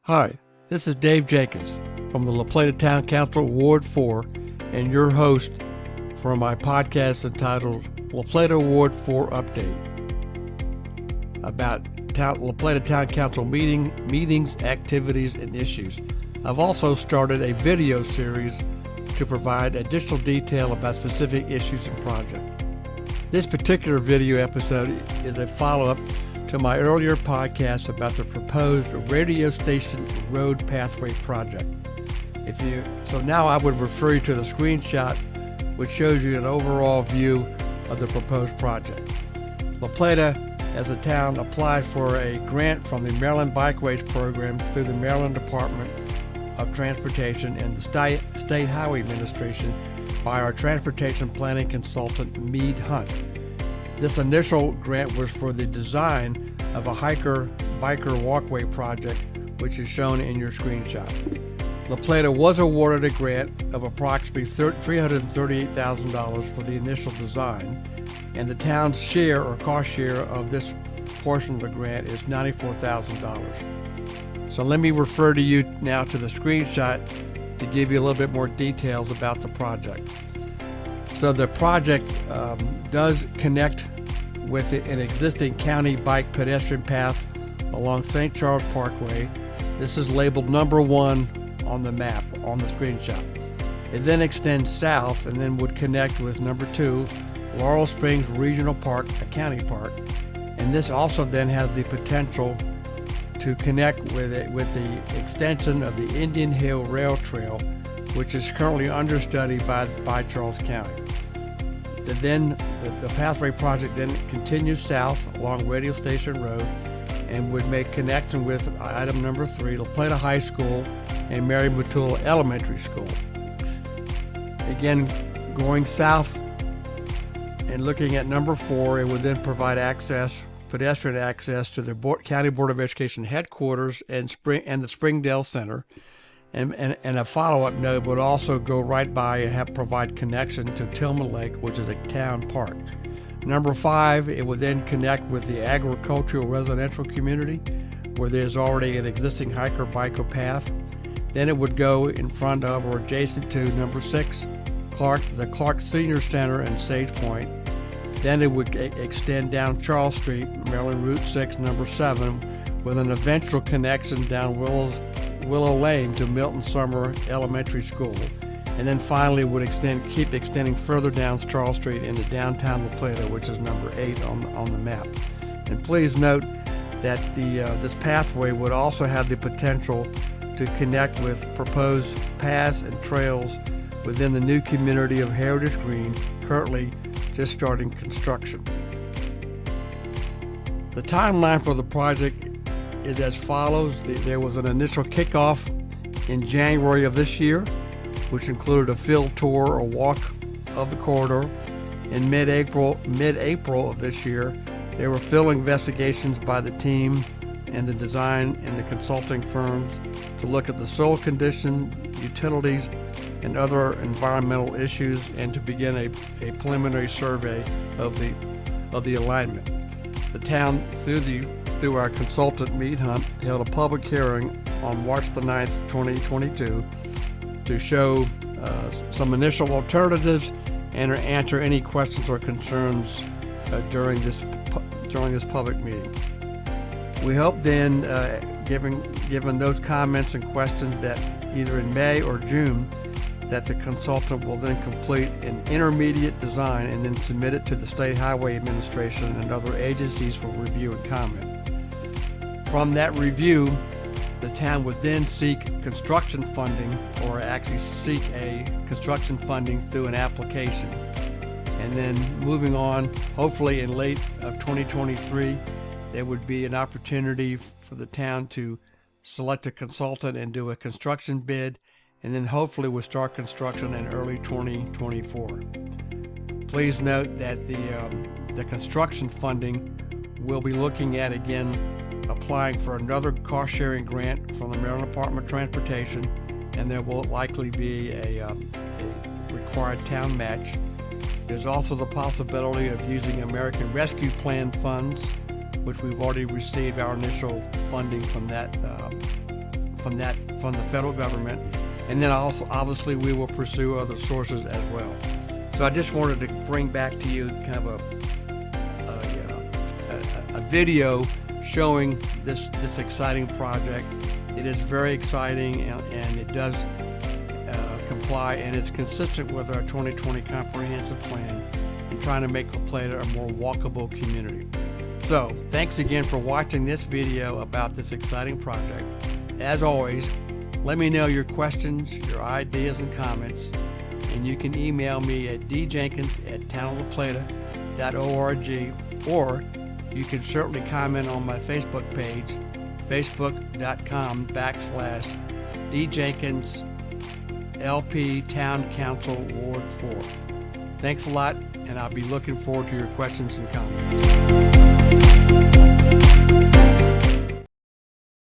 Hi, this is Dave Jenkins from the La Plata Town Council Ward 4 and your host for my podcast entitled La Plata Ward 4 Update about La Plata Town Council meetings, activities, and issues. I've also started a video series to provide additional detail about specific issues and projects. This particular video episode is a follow-up to my earlier podcast about the proposed radio station road pathway project. So now I would refer you to the screenshot which shows you an overall view of the proposed project. La Plata, as a town, applied for a grant from the Maryland Bikeways Program through the Maryland Department of Transportation and the State Highway Administration by our transportation planning consultant, Mead Hunt. This initial grant was for the design of a hiker-biker walkway project, which is shown in your screenshot. La Plata was awarded a grant of approximately $338,000 for the initial design, and the town's share or cost share of this portion of the grant is $94,000. So let me refer to you now to the screenshot to give you a little bit more details about the project. So the project does connect with an existing county bike pedestrian path along St. Charles Parkway. This is labeled number 1 on the map on the screenshot. It then extends south and then would connect with number 2, Laurel Springs Regional Park, a county park. And this also then has the potential to connect with the extension of the Indian Hill Rail Trail, which is currently understudy by Charles County. The pathway project then continues south along Radio Station Road and would make connection with item number 3, La Plata High School and Mary Matula Elementary School. Again, going south and looking at number 4, it would then provide pedestrian access to the County Board of Education headquarters and the Springdale Center. And a follow-up node would also go right by and provide connection to Tillman Lake, which is a town park. Number 5, it would then connect with the agricultural residential community, where there's already an existing hiker-biker path. Then it would go in front of or adjacent to number 6, the Clark Senior Center and Sage Point. Then it would extend down Charles Street, Maryland Route 6, number 7, with an eventual connection down Willow Lane to Milton Summer Elementary School, and then finally would keep extending further down Charles Street into downtown La Plata, which is number 8 on the map. And please note that this pathway would also have the potential to connect with proposed paths and trails within the new community of Heritage Green, currently just starting construction. The timeline for the project is as follows. There was an initial kickoff in January of this year, which included a field tour or walk of the corridor. In mid-April of this year, there were field investigations by the team and the design and the consulting firms to look at the soil condition, utilities, and other environmental issues, and to begin a preliminary survey of the alignment. The town, through our consultant Mead Hunt, held a public hearing on March the 9th, 2022 to show some initial alternatives and to answer any questions or concerns during this public meeting. We hope then, given those comments and questions, that either in May or June, that the consultant will then complete an intermediate design and then submit it to the State Highway Administration and other agencies for review and comment. From that review, the town would then seek construction funding, or actually seek a construction funding through an application. And then moving on, hopefully in late of 2023, there would be an opportunity for the town to select a consultant and do a construction bid, and then hopefully we'll start construction in early 2024. Please note that the construction funding will be looking at, again, applying for another cost-sharing grant from the Maryland Department of Transportation, and there will likely be a required town match. There's also the possibility of using American Rescue Plan funds, which we've already received our initial funding from that from the federal government, and then also obviously we will pursue other sources as well. So I just wanted to bring back to you kind of a video showing this exciting project. It is very exciting, and it does comply, and it's consistent with our 2020 comprehensive plan in trying to make La Plata a more walkable community. So thanks again for watching this video about this exciting project. As always, let me know your questions, your ideas, and comments, and you can email me at djenkins@townoflaplata.org, or you can certainly comment on my Facebook page, facebook.com/djenkins LP Town Council Ward 4. Thanks a lot, and I'll be looking forward to your questions and comments.